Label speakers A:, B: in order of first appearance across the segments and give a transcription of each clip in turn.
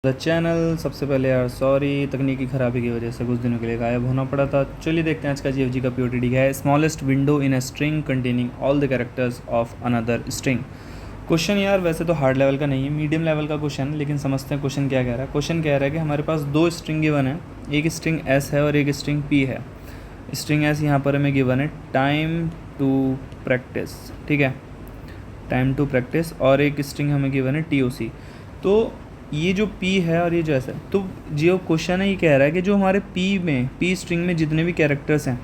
A: The channel. सबसे पहले यार सॉरी, तकनीकी ख़राबी की वजह से कुछ दिनों के लिए गायब होना पड़ा था। चलिए देखते हैं आज का जीएफजी का पीओटीडी क्या है। Smallest window in a string containing all the characters of another string. Question यार वैसे तो हार्ड लेवल का नहीं है, मीडियम लेवल का क्वेश्चन है, लेकिन समझते हैं क्वेश्चन क्या कह रहा है। क्वेश्चन कह रहा है कि हमारे पास दो स्ट्रिंग गिवन है, एक स्ट्रिंग एस है और एक स्ट्रिंग पी है। स्ट्रिंग एस यहाँ पर हमें गिवन है टाइम टू प्रैक्टिस, ठीक है, टाइम टू प्रैक्टिस, और एक स्ट्रिंग हमें गिवन है टीओसी। तो ये जो P है और ये जो ऐसा है, तो जो क्वेश्चन है ये कह रहा है कि जो हमारे P स्ट्रिंग में जितने भी कैरेक्टर्स हैं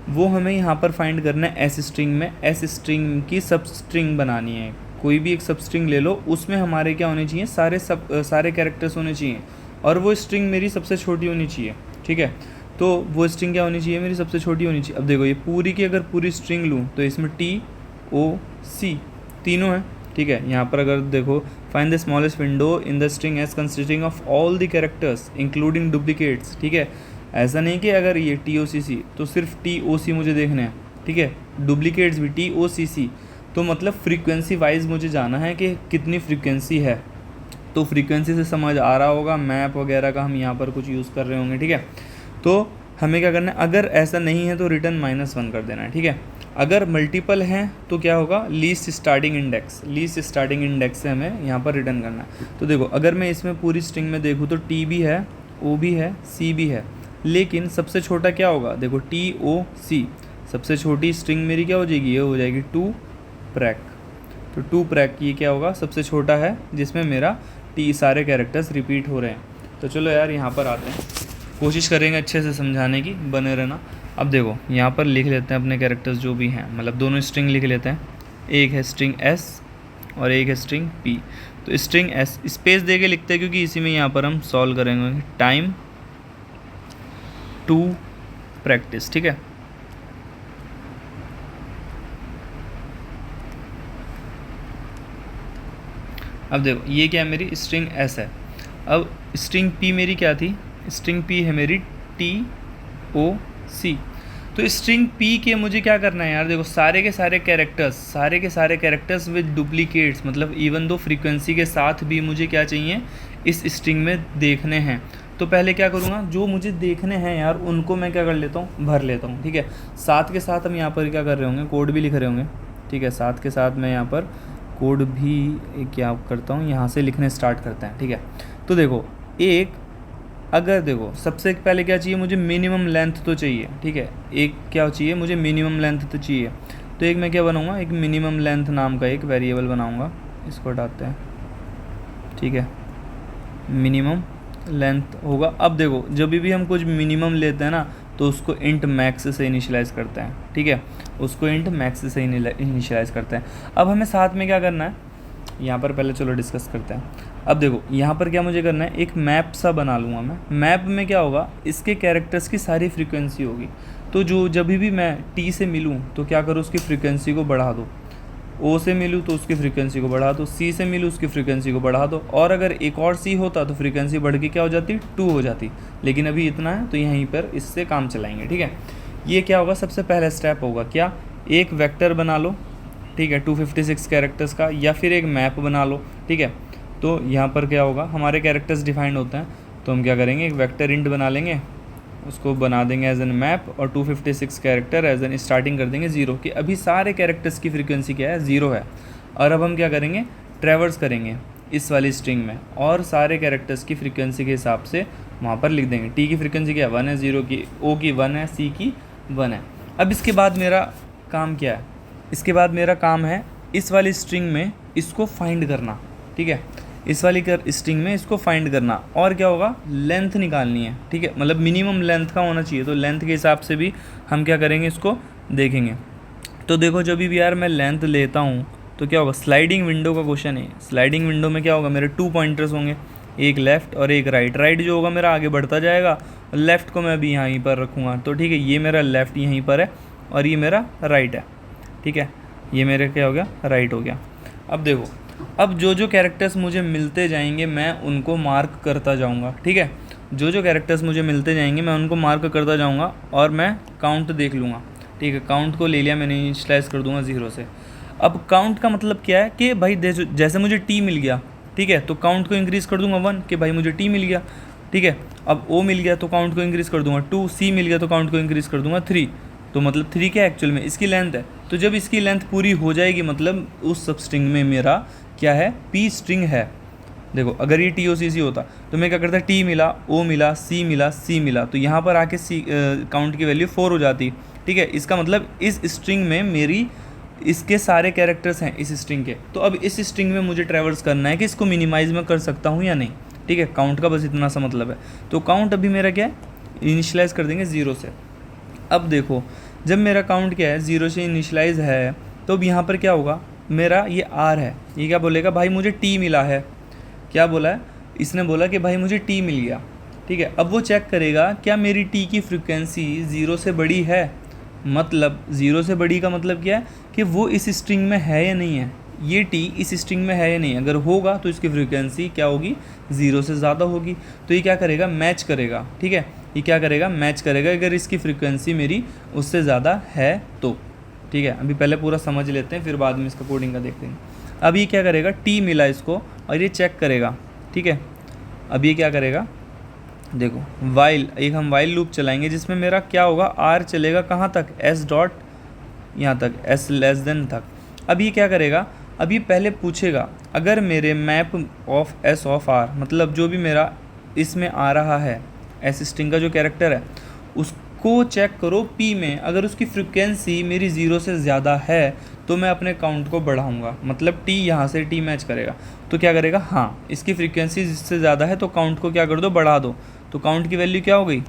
A: वो हमें यहाँ पर फाइंड करना है एस स्ट्रिंग में। एस स्ट्रिंग की सब स्ट्रिंग बनानी है, कोई भी एक सब स्ट्रिंग ले लो, उसमें हमारे क्या होने चाहिए, सारे कैरेक्टर्स होने चाहिए, और वो स्ट्रिंग मेरी सबसे छोटी होनी चाहिए, ठीक है। तो वो स्ट्रिंग क्या होनी चाहिए, मेरी सबसे छोटी होनी चाहिए। अब देखो ये पूरी की अगर पूरी स्ट्रिंग लूँ तो इसमें TOC तीनों हैं, ठीक है। यहाँ पर अगर देखो find the smallest window in the string as consisting of all the characters including duplicates, ठीक है। ऐसा नहीं कि अगर ये TOCC तो सिर्फ TOC मुझे देखना है, ठीक है, डुप्लीकेट्स भी TOCC, तो मतलब फ्रीक्वेंसी वाइज मुझे जाना है कि कितनी फ्रीक्वेंसी है। तो फ्रीक्वेंसी से समझ आ रहा होगा, मैप वगैरह का हम यहाँ पर कुछ यूज़ कर रहे होंगे, ठीक है। तो हमें क्या करना है, अगर ऐसा नहीं है तो रिटर्न -1 कर देना है, ठीक है। अगर मल्टीपल हैं तो क्या होगा, लीस्ट स्टार्टिंग इंडेक्स से हमें यहाँ पर रिटर्न करना है। तो देखो अगर मैं इसमें पूरी स्ट्रिंग में देखूँ तो T भी है, O भी है, C भी है, लेकिन सबसे छोटा क्या होगा, देखो TOC, सबसे छोटी स्ट्रिंग मेरी क्या हो जाएगी, ये हो जाएगी टू प्रैक। तो टू प्रैक ये क्या होगा, सबसे छोटा है जिसमें मेरा सारे कैरेक्टर्स रिपीट हो रहे हैं। तो चलो यार यहाँ पर आते हैं, कोशिश करेंगे अच्छे से समझाने की, बने रहना। अब देखो यहाँ पर लिख लेते हैं अपने कैरेक्टर्स जो भी हैं, मतलब दोनों स्ट्रिंग लिख लेते हैं। एक है स्ट्रिंग S और एक है स्ट्रिंग P। तो स्ट्रिंग S स्पेस दे के लिखते हैं क्योंकि इसी में यहाँ पर हम सॉल्व करेंगे टाइम टू प्रैक्टिस, ठीक है। अब देखो ये क्या है, मेरी स्ट्रिंग S है। अब स्ट्रिंग P मेरी क्या थी, स्ट्रिंग P है मेरी TOC। तो स्ट्रिंग P के मुझे क्या करना है यार, देखो सारे के सारे कैरेक्टर्स विद डुप्लीकेट्स, मतलब इवन दो फ्रीक्वेंसी के साथ भी मुझे क्या चाहिए, इस स्ट्रिंग में देखने हैं। तो पहले क्या करूँगा, जो मुझे देखने हैं यार उनको मैं क्या कर लेता हूँ, भर लेता हूँ, ठीक है। साथ के साथ हम यहाँ पर क्या कर रहे होंगे, कोड भी लिख रहे होंगे, ठीक है। साथ के साथ मैं यहाँ पर कोड भी क्या करता हूँ, यहाँ से लिखने स्टार्ट करते हैं, ठीक है। तो देखो अगर देखो सबसे पहले क्या चाहिए, मुझे मिनिमम लेंथ तो चाहिए, ठीक है। एक क्या चाहिए, मुझे मिनिमम लेंथ तो चाहिए। तो एक मैं क्या बनाऊंगा, एक मिनिमम लेंथ नाम का एक वेरिएबल बनाऊंगा, इसको हटाते हैं, ठीक है। मिनिमम लेंथ होगा। अब देखो जब भी हम कुछ मिनिमम लेते हैं ना तो उसको इंट मैक्स से इनिशियलाइज़ करते हैं, ठीक है, उसको इंट मैक्स से इनिशियलाइज़ करते हैं। अब हमें साथ में क्या करना है, यहाँ पर पहले चलो डिस्कस करते हैं। अब देखो यहाँ पर क्या मुझे करना है, एक मैप सा बना लूँगा मैं। मैप में क्या होगा, इसके कैरेक्टर्स की सारी फ्रीक्वेंसी होगी। तो जो जब भी मैं T से मिलूँ तो क्या करो, उसकी फ्रीक्वेंसी को बढ़ा दो। O से मिलूँ तो उसकी फ्रीक्वेंसी को बढ़ा दो, C से मिलूँ उसकी फ्रीक्वेंसी को बढ़ा दो, और अगर एक और C होता तो फ्रीक्वेंसी बढ़ के क्या हो जाती, 2 हो जाती। लेकिन अभी इतना है तो यहीं पर इससे काम चलाएंगे, ठीक है। ये क्या होगा, सबसे पहला स्टेप होगा क्या, एक वेक्टर बना लो, ठीक है, 256 कैरेक्टर्स का, या फिर एक मैप बना लो, ठीक है। तो यहाँ पर क्या होगा, हमारे कैरेक्टर्स डिफाइंड होते हैं, तो हम क्या करेंगे, एक वेक्टर इंट बना लेंगे, उसको बना देंगे एज एन मैप, और 256 कैरेक्टर एज एन स्टार्टिंग कर देंगे 0 की। अभी सारे कैरेक्टर्स की फ्रीक्वेंसी क्या है, 0 है। और अब हम क्या करेंगे, ट्रैवर्स करेंगे इस वाली स्ट्रिंग में, और सारे कैरेक्टर्स की फ्रीक्वेंसी के हिसाब से वहाँ पर लिख देंगे। T की फ्रीक्वेंसी क्या है, 1 है, 0 की, O की 1 है, C की 1 है। अब इसके बाद मेरा काम क्या है, इसके बाद मेरा काम है इस वाली स्ट्रिंग में इसको फाइंड करना, ठीक है, इस वाली स्ट्रिंग में इसको फाइंड करना, और क्या होगा, लेंथ निकालनी है, ठीक है, मतलब मिनिमम लेंथ का होना चाहिए। तो लेंथ के हिसाब से भी हम क्या करेंगे, इसको देखेंगे। तो देखो जब भी यार मैं लेंथ लेता हूँ तो क्या होगा, स्लाइडिंग विंडो का क्वेश्चन है। स्लाइडिंग विंडो में क्या होगा, मेरे 2 पॉइंटर्स होंगे, एक लेफ़्ट और एक राइट। राइट जो होगा मेरा आगे बढ़ता जाएगा, लेफ़्ट को मैं अभी यहीं पर रखूँगा। तो ठीक है, ये मेरा लेफ़्ट यहीं पर है और ये मेरा राइट है, ठीक है, ये मेरे क्या हो गया, राइट हो गया। अब देखो, अब जो कैरेक्टर्स मुझे मिलते जाएंगे मैं उनको मार्क करता जाऊंगा, ठीक है। जो कैरेक्टर्स मुझे मिलते जाएंगे मैं उनको मार्क करता जाऊंगा, और मैं काउंट देख लूँगा, ठीक है। काउंट को ले लिया मैंने, इनिशियलाइज़ कर दूंगा 0 से। अब काउंट का मतलब क्या है कि भाई जैसे मुझे T मिल गया, ठीक है, तो काउंट को इंक्रीज़ कर दूंगा 1 कि भाई मुझे टी मिल गया। ठीक है, अब ओ मिल गया तो काउंट को इंक्रीज़ कर दूंगा 2, सी मिल गया तो काउंट को इंक्रीज़ कर दूंगा 3। तो मतलब 3 क्या एक्चुअल में इसकी लेंथ है। तो जब इसकी लेंथ पूरी हो जाएगी मतलब उस सब स्ट्रिंग में मेरा क्या है, पी स्ट्रिंग है। देखो अगर ये टी ओ सी सी होता तो मैं क्या करता, टी मिला, ओ मिला, सी मिला, सी मिला, तो यहाँ पर आके सी काउंट की वैल्यू 4 हो जाती। ठीक है, इसका मतलब इस स्ट्रिंग में मेरी इसके सारे कैरेक्टर्स हैं इस स्ट्रिंग के। तो अब इस स्ट्रिंग में मुझे ट्रैवर्स करना है कि इसको मिनिमाइज में कर सकता हूँ या नहीं। ठीक है, काउंट का बस इतना सा मतलब है। तो काउंट अभी मेरा क्या है, इनिशियलाइज कर देंगे 0 से। अब देखो जब मेरा काउंट क्या है 0 से इनिशियलाइज है तो अब यहाँ पर क्या होगा, मेरा ये आर है, ये क्या बोलेगा, भाई मुझे टी मिला है। क्या बोला है, इसने बोला कि भाई मुझे टी मिल गया। ठीक है, अब वो चेक करेगा क्या मेरी टी की फ्रिक्वेंसी 0 से बड़ी है। मतलब 0 से बड़ी का मतलब क्या है कि वो इस स्ट्रिंग में है या नहीं है, ये टी इस स्ट्रिंग में है या नहीं। अगर होगा तो इसकी फ्रिक्वेंसी क्या होगी, 0 से ज़्यादा होगी। तो ये क्या करेगा, मैच करेगा। ठीक है, ये क्या करेगा, मैच करेगा अगर इसकी फ्रिक्वेंसी मेरी उससे ज़्यादा है तो। ठीक है, अभी पहले पूरा समझ लेते हैं फिर बाद में इसका कोडिंग का देखते हैं। अब ये क्या करेगा, टी मिला इसको और ये चेक करेगा। ठीक है, अब ये क्या करेगा, देखो वाइल, एक हम वाइल लूप चलाएंगे जिसमें मेरा क्या होगा, आर चलेगा कहाँ तक, एस डॉट यहाँ तक, एस लेस देन तक। अब ये क्या करेगा, अब ये पहले पूछेगा अगर मेरे map of S of R, मतलब जो भी मेरा इसमें आ रहा है एस स्ट्रिंग का जो कैरेक्टर है उसको चेक करो पी में, अगर उसकी फ्रिक्वेंसी मेरी 0 से ज़्यादा है तो मैं अपने काउंट को बढ़ाऊंगा। मतलब टी यहाँ से टी मैच करेगा तो क्या करेगा, हाँ इसकी फ्रिक्वेंसी जिससे ज़्यादा है तो काउंट को क्या कर दो, बढ़ा दो। तो काउंट की वैल्यू क्या हो गई,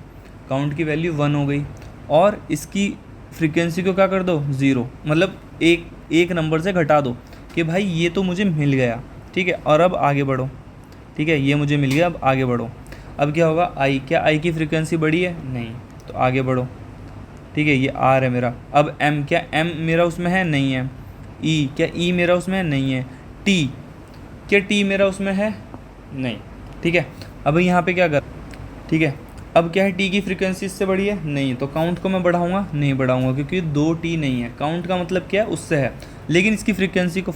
A: काउंट की वैल्यू 1 हो गई और इसकी फ्रिक्वेंसी को क्या कर दो, 0, मतलब एक नंबर से घटा दो कि भाई ये तो मुझे मिल गया। ठीक है, और अब आगे बढ़ो। ठीक है, ये मुझे मिल गया, अब आगे बढ़ो। अब क्या होगा, आई, क्या आई की फ्रिक्वेंसी बढ़ी है, नहीं, तो आगे बढ़ो। ठीक है, ये आर है मेरा। अब एम, क्या एम मेरा उसमें है, नहीं है। ई, क्या ई मेरा उसमें है, नहीं है। टी, क्या टी मेरा उसमें है, नहीं। ठीक है, अब यहाँ पे क्या कर, ठीक है, अब क्या है, टी की फ्रिक्वेंसी इससे बड़ी है, नहीं, तो काउंट को मैं बढ़ाऊंगा, नहीं बढ़ाऊंगा क्योंकि 2 टी नहीं है। काउंट का मतलब क्या है, उससे है, लेकिन इसकी फ्रिक्वेंसी को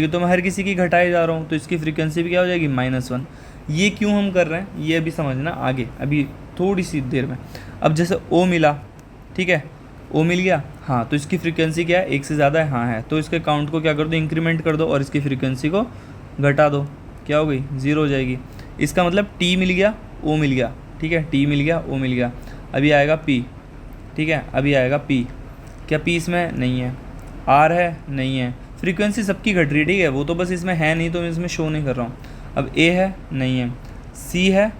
A: तो मैं हर किसी की घटाए जा रहा हूँ, तो इसकी फ्रिक्वेंसी भी क्या हो जाएगी, -1। ये क्यों हम कर रहे हैं ये अभी समझना आगे, अभी थोड़ी सी देर में। अब जैसे ओ मिला, ठीक है, ओ मिल गया, हाँ, तो इसकी फ्रिक्वेंसी क्या है, 1 से ज़्यादा है, हाँ है, तो इसके काउंट को क्या कर दो, इंक्रीमेंट कर दो और इसकी फ्रिक्वेंसी को घटा दो, क्या हो गई, 0 हो जाएगी। इसका मतलब टी मिल गया, ओ मिल गया। ठीक है, टी मिल गया, ओ मिल गया। अभी आएगा पी। ठीक है, अभी आएगा पी, क्या पी इसमें नहीं है, आर है, नहीं है, फ्रीक्वेंसी सबकी घट रही है। ठीक है, वो तो बस इसमें है नहीं तो मैं इसमें शो नहीं कर रहा हूँ। अब ए है, नहीं है, सी है,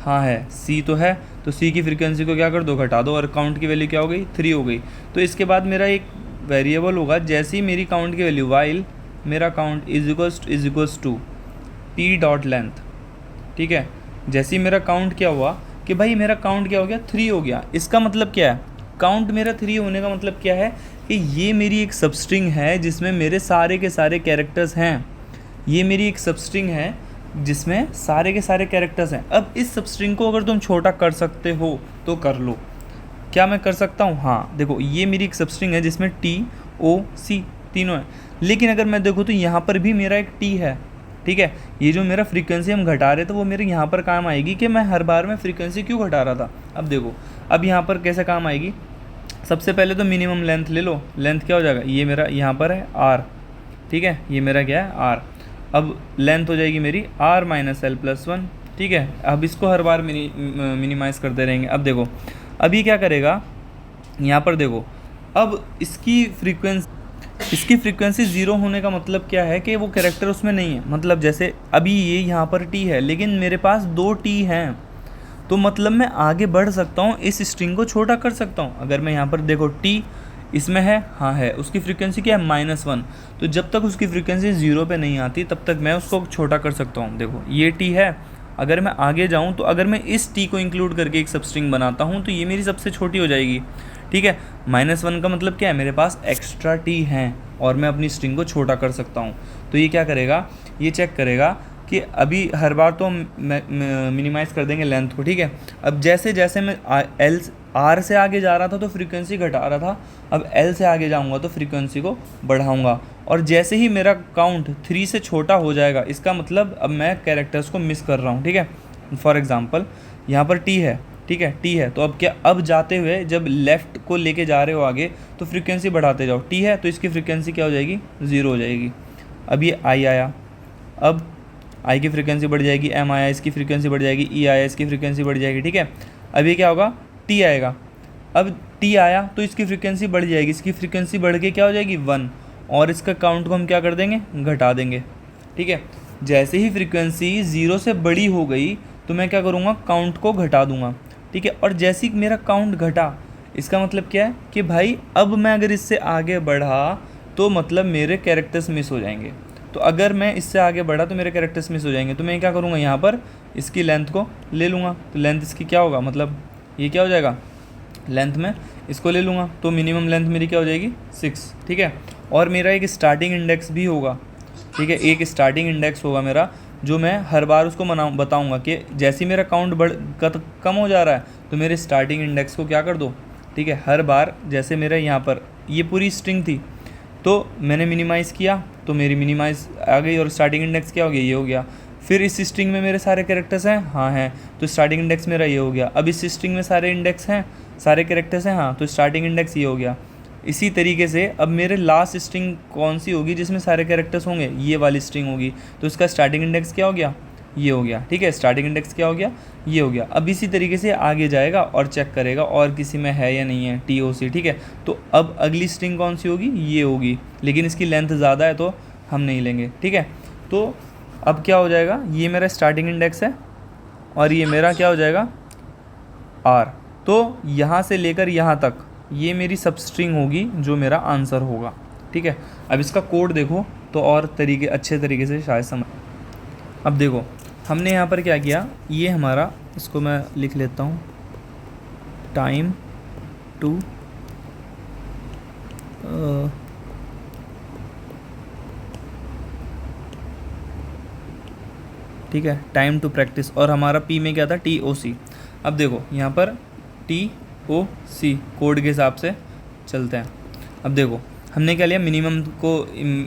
A: हाँ है, सी तो है, तो सी की फ्रीक्वेंसी को क्या कर दो, घटा दो और काउंट की वैल्यू क्या हो गई, 3 हो गई। तो इसके बाद मेरा एक वेरिएबल होगा, जैसे ही मेरी काउंट की वैल्यू वाइल मेरा count is equals to T dot length. ठीक है, जैसे ही मेरा काउंट क्या हुआ कि भाई मेरा काउंट क्या हो गया, 3 हो गया। इसका मतलब क्या है, काउंट मेरा 3 होने का मतलब क्या है कि ये मेरी एक सबस्ट्रिंग है जिसमें मेरे सारे के सारे कैरेक्टर्स हैं। ये मेरी एक सबस्ट्रिंग है जिसमें सारे के सारे कैरेक्टर्स हैं। अब इस सबस्ट्रिंग को अगर तुम छोटा कर सकते हो तो कर लो। क्या मैं कर सकता हूँ, हाँ, देखो ये मेरी एक सबस्ट्रिंग है जिसमें टी, ओ, सी तीनों हैं, लेकिन अगर मैं देखूँ तो यहाँ पर भी मेरा एक टी है। ठीक है, ये जो मेरा फ्रीक्वेंसी हम घटा रहे थे वो मेरे यहाँ पर काम आएगी कि मैं हर बार में फ्रीक्वेंसी क्यों घटा रहा था। अब देखो अब यहाँ पर कैसे काम आएगी, सबसे पहले तो मिनिमम लेंथ ले लो। लेंथ क्या हो जाएगा, ये मेरा यहाँ पर है आर, ठीक है, ये मेरा क्या है आर। अब लेंथ हो जाएगी मेरी आर माइनस एल प्लस 1। ठीक है, अब इसको हर बार मिनिमाइज़ करते रहेंगे। अब देखो अब ये क्या करेगा, यहाँ पर देखो अब इसकी फ्रीक्वेंसी 0 होने का मतलब क्या है कि वो कैरेक्टर उसमें नहीं है। मतलब जैसे अभी ये यहाँ पर टी है लेकिन मेरे पास 2 टी हैं, तो मतलब मैं आगे बढ़ सकता हूँ, इस स्ट्रिंग को छोटा कर सकता हूँ। अगर मैं यहाँ पर देखो टी इसमें है, हाँ है, उसकी फ्रीक्वेंसी क्या है, -1। तो जब तक उसकी फ्रीक्वेंसी 0 पे नहीं आती तब तक मैं उसको छोटा कर सकता हूँ। देखो ये टी है, अगर मैं आगे जाऊँ तो अगर मैं इस टी को इंक्लूड करके एक सब स्ट्रिंग बनाता हूँ तो ये मेरी सबसे छोटी हो जाएगी। ठीक है, -1 का मतलब क्या है, मेरे पास एक्स्ट्रा टी हैं और मैं अपनी स्ट्रिंग को छोटा कर सकता हूँ। तो ये क्या करेगा, ये चेक करेगा कि अभी हर बार तो हम मिनिमाइज़ कर देंगे लेंथ को, ठीक है। अब जैसे जैसे मैं एल आर से आगे जा रहा था तो फ्रीक्वेंसी घटा रहा था, अब एल से आगे जाऊंगा तो फ्रीक्वेंसी को बढ़ाऊंगा। और जैसे ही मेरा काउंट 3 से छोटा हो जाएगा, इसका मतलब अब मैं कैरेक्टर्स को मिस कर रहा हूँ, ठीक है। फॉर एग्जांपल यहाँ पर टी है, ठीक है, टी है, तो अब क्या, अब जाते हुए जब लेफ़्ट को लेके जा रहे हो आगे तो फ्रीक्वेंसी बढ़ाते जाओ। टी है तो इसकी फ्रीक्वेंसी क्या हो जाएगी, 0 हो जाएगी। अब ये आई आया, अब आई की फ्रीक्वेंसी बढ़ जाएगी, एम आया, इसकी फ्रीक्वेंसी बढ़ जाएगी, ई आया, इसकी फ्रीक्वेंसी बढ़ जाएगी, ठीक है। अब ये क्या होगा, टी आएगा, अब टी आया तो इसकी फ्रीक्वेंसी बढ़ जाएगी, इसकी फ्रीक्वेंसी बढ़ के क्या हो जाएगी 1, और इसका काउंट को हम क्या कर देंगे, घटा देंगे, ठीक है। जैसे ही फ्रीक्वेंसी 0 से बड़ी हो गई तो मैं क्या करूँगा, काउंट को घटा दूंगा, ठीक है। और जैसे ही मेरा काउंट घटा, इसका मतलब क्या है कि भाई अब मैं अगर इससे आगे बढ़ा तो मतलब मेरे कैरेक्टर्स मिस हो जाएंगे। तो अगर मैं इससे आगे बढ़ा तो मेरे कैरेक्टर्स मिस हो जाएंगे, तो मैं क्या करूँगा, यहाँ पर इसकी लेंथ को ले लूँगा। तो लेंथ इसकी क्या होगा, मतलब ये क्या हो जाएगा, लेंथ में इसको ले लूँगा तो मिनिमम लेंथ मेरी क्या हो जाएगी 6, ठीक है। और मेरा एक स्टार्टिंग इंडेक्स भी होगा, ठीक है, एक स्टार्टिंग इंडेक्स होगा मेरा, जो मैं हर बार उसको बताऊँगा कि जैसे ही मेरा काउंट कम हो जा रहा है तो मेरे स्टार्टिंग इंडेक्स को क्या कर दो, ठीक है। हर बार जैसे मेरा यहाँ पर ये पूरी स्ट्रिंग थी तो मैंने मिनिमाइज़ किया तो मेरी मिनिमाइज़ आ गई और स्टार्टिंग इंडेक्स क्या हो गया, ये हो गया। फिर इस स्ट्रिंग में मेरे सारे कैरेक्टर्स हैं, हाँ हैं, तो स्टार्टिंग इंडेक्स मेरा ये हो गया। अब इस स्ट्रिंग में सारे इंडेक्स हैं, सारे कैरेक्टर्स हैं, हाँ, तो स्टार्टिंग इंडेक्स ये हो गया। इसी तरीके से अब मेरे लास्ट स्ट्रिंग कौन सी होगी जिसमें सारे कैरेक्टर्स होंगे, ये वाली स्ट्रिंग होगी, तो इसका स्टार्टिंग इंडेक्स क्या हो गया, ये हो गया, ठीक है। स्टार्टिंग इंडेक्स क्या हो गया, ये हो गया। अब इसी तरीके से आगे जाएगा और चेक करेगा और किसी में है या नहीं है, TOC, ठीक है। तो अब अगली स्ट्रिंग कौन सी होगी, ये होगी, लेकिन इसकी लेंथ ज़्यादा है तो हम नहीं लेंगे, ठीक है। तो अब क्या हो जाएगा, ये मेरा स्टार्टिंग इंडेक्स है और ये मेरा क्या हो जाएगा R। तो यहाँ से लेकर यहाँ तक ये मेरी सब स्ट्रिंग होगी जो मेरा आंसर होगा, ठीक है। अब इसका कोड देखो तो और अच्छे तरीके से शायद समझ। अब देखो हमने यहाँ पर क्या किया, ये हमारा, इसको मैं लिख लेता हूँ, टाइम टू ठीक है, टाइम टू प्रैक्टिस, और हमारा P में क्या था, TOC। अब देखो यहाँ पर TOC कोड के हिसाब से चलते हैं। अब देखो हमने क्या लिया, मिनिमम को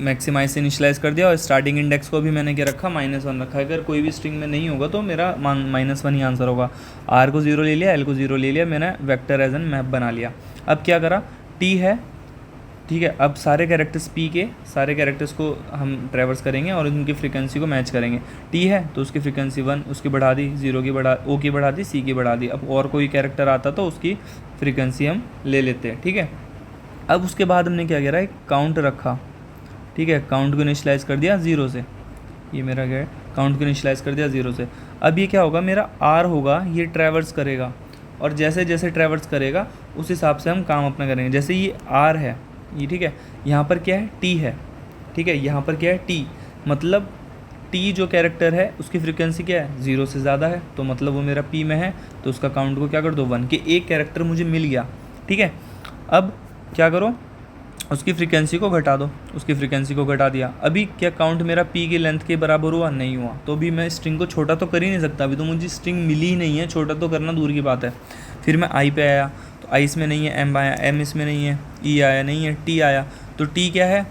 A: मैक्सिमाइज से इनिशलाइज कर दिया और स्टार्टिंग इंडेक्स को भी मैंने क्या रखा, -1 रखा। अगर कोई भी स्ट्रिंग में नहीं होगा तो मेरा -1 ही आंसर होगा। R को 0 ले लिया, L को 0 ले लिया, मैंने वेक्टर एज एन मैप बना लिया। अब क्या करा, T है, ठीक है। अब सारे कैरेक्टर्स P के सारे कैरेक्टर्स को हम ट्रैवर्स करेंगे और उनकी फ्रीक्वेंसी को मैच करेंगे। T है तो उसकी फ्रीक्वेंसी 1, उसकी बढ़ा दी, 0 की बढ़ा, O की बढ़ा दी, C की बढ़ा दी। अब और कोई कैरेक्टर आता तो उसकी फ्रीक्वेंसी हम ले लेते हैं, ठीक है। अब उसके बाद हमने क्या करा, एक काउंट रखा, ठीक है, काउंट को इनिशियलाइज़ कर दिया 0 से, ये मेरा क्या है, काउंट को इनिशियलाइज़ कर दिया 0 से। अब ये क्या होगा, मेरा R होगा, ये ट्रैवर्स करेगा और जैसे जैसे ट्रैवर्स करेगा उस हिसाब से हम काम अपना करेंगे। जैसे ये R है, ये ठीक है, यहाँ पर क्या है, T है, ठीक है, यहाँ पर क्या है, T, मतलब T जो कैरेक्टर है उसकी फ्रीक्वेंसी क्या है, 0 से ज़्यादा है, तो मतलब वो मेरा P में है, तो उसका काउंट को क्या कर दो 1, कि एक कैरेक्टर मुझे मिल गया, ठीक है। अब क्या करो, उसकी फ्रीक्वेंसी को घटा दो, उसकी फ्रीक्वेंसी को घटा दिया। अभी क्या काउंट मेरा P की लेंथ के बराबर हुआ, नहीं हुआ, तो भी मैं स्ट्रिंग को छोटा तो कर ही नहीं सकता, अभी तो मुझे स्ट्रिंग मिली ही नहीं है, छोटा तो करना दूर की बात है। फिर मैं I पे आया तो I इसमें नहीं है, M आया, M इसमें नहीं है, E आया नहीं है, T आया, तो T क्या है,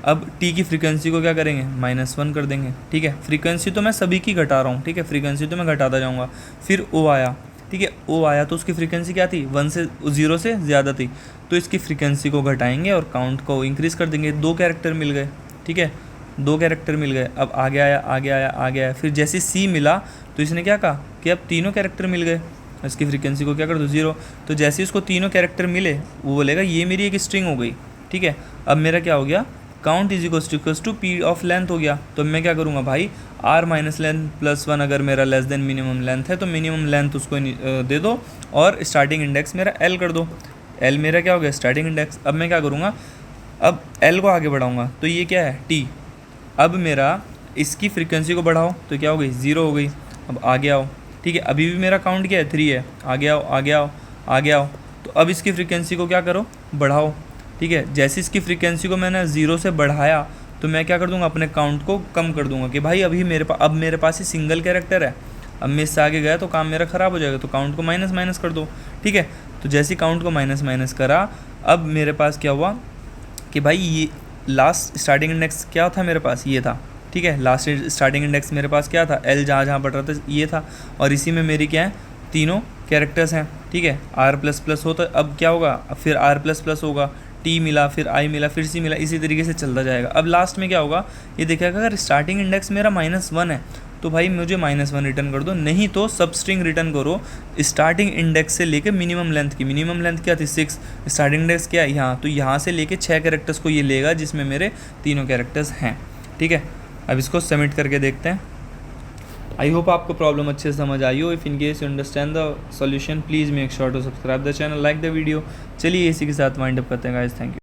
A: अब T की फ्रीक्वेंसी को क्या करेंगे, -1 कर देंगे, ठीक है। फ्रीक्वेंसी तो मैं सभी की घटा रहा हूँ, ठीक है, फ्रीक्वेंसी तो मैं घटाता जाऊँगा। फिर O आया, ठीक है, O आया तो उसकी फ्रीक्वेंसी क्या थी, 0 से ज़्यादा थी, तो इसकी फ्रीक्वेंसी को घटाएंगे और काउंट को इंक्रीज़ कर देंगे। 2 कैरेक्टर मिल गए, ठीक है, 2 कैरेक्टर मिल गए। अब आगे आया, आगे आया, आगे आया, फिर जैसे C मिला तो इसने क्या कहा कि अब तीनों कैरेक्टर मिल गए, इसकी फ्रीक्वेंसी को क्या कर दो 0। तो जैसे उसको तीनों कैरेक्टर मिले वो बोलेगा ये मेरी एक स्ट्रिंग हो गई, ठीक है। अब मेरा क्या हो गया, count is equals to P of length हो गया। तो मैं क्या करूँगा भाई, R माइनस लेंथ प्लस 1 अगर मेरा लेस देन मिनिमम लेंथ है तो मिनिमम लेंथ उसको दे दो और स्टार्टिंग इंडेक्स मेरा L कर दो। L मेरा क्या हो गया, स्टार्टिंग इंडेक्स। अब मैं क्या करूँगा, अब L को आगे बढ़ाऊँगा तो ये क्या है, T। अब मेरा इसकी फ्रीक्वेंसी को बढ़ाओ तो क्या हो गई, 0 हो गई। अब आगे आओ, ठीक है, अभी भी मेरा काउंट क्या है, 3 है, आगे आओ, आगे आओ, आगे आओ। तो अब इसकी फ्रीक्वेंसी को क्या करो, बढ़ाओ, ठीक है। जैसे इसकी फ्रीक्वेंसी को मैंने 0 से बढ़ाया तो मैं क्या कर दूंगा, अपने काउंट को कम कर दूंगा कि भाई अभी मेरे पास ही सिंगल कैरेक्टर है, अब मैं इससे आगे गया तो काम मेरा ख़राब हो जाएगा, तो काउंट को माइनस माइनस कर दो। ठीक है, तो जैसे ही काउंट को माइनस माइनस करा, अब मेरे पास क्या हुआ कि भाई ये लास्ट स्टार्टिंग इंडेक्स क्या था मेरे पास, ये था। ठीक है, लास्ट स्टार्टिंग इंडेक्स मेरे पास क्या था, एल जहाँ जहाँ बढ़ रहा था ये था, और इसी में मेरी क्या है, तीनों कैरेक्टर्स हैं। ठीक है, आर प्लस प्लस होता, अब क्या होगा, फिर आर प्लस प्लस होगा, टी मिला, फिर आई मिला, फिर सी मिला, इसी तरीके से चलता जाएगा। अब लास्ट में क्या होगा, ये देखिएगा अगर स्टार्टिंग इंडेक्स मेरा -1 है तो भाई मुझे -1 रिटर्न कर दो, नहीं तो सब स्ट्रिंग रिटर्न करो स्टार्टिंग इंडेक्स से लेके मिनिमम लेंथ की। मिनिमम लेंथ क्या थी 6, स्टार्टिंग इंडेक्स क्या है यहाँ, तो यहाँ से लेके 6 कैरेक्टर्स को ये लेगा जिसमें मेरे तीनों कैरेक्टर्स हैं। ठीक है, अब इसको सबमिट करके देखते हैं। आई होप आपको प्रॉब्लम अच्छे से समझ आई हो। If in case you understand the solution please make sure to subscribe the channel, like the video. चलिए इसी के साथ वाइंड अप करते हैं गाइस, थैंक यू।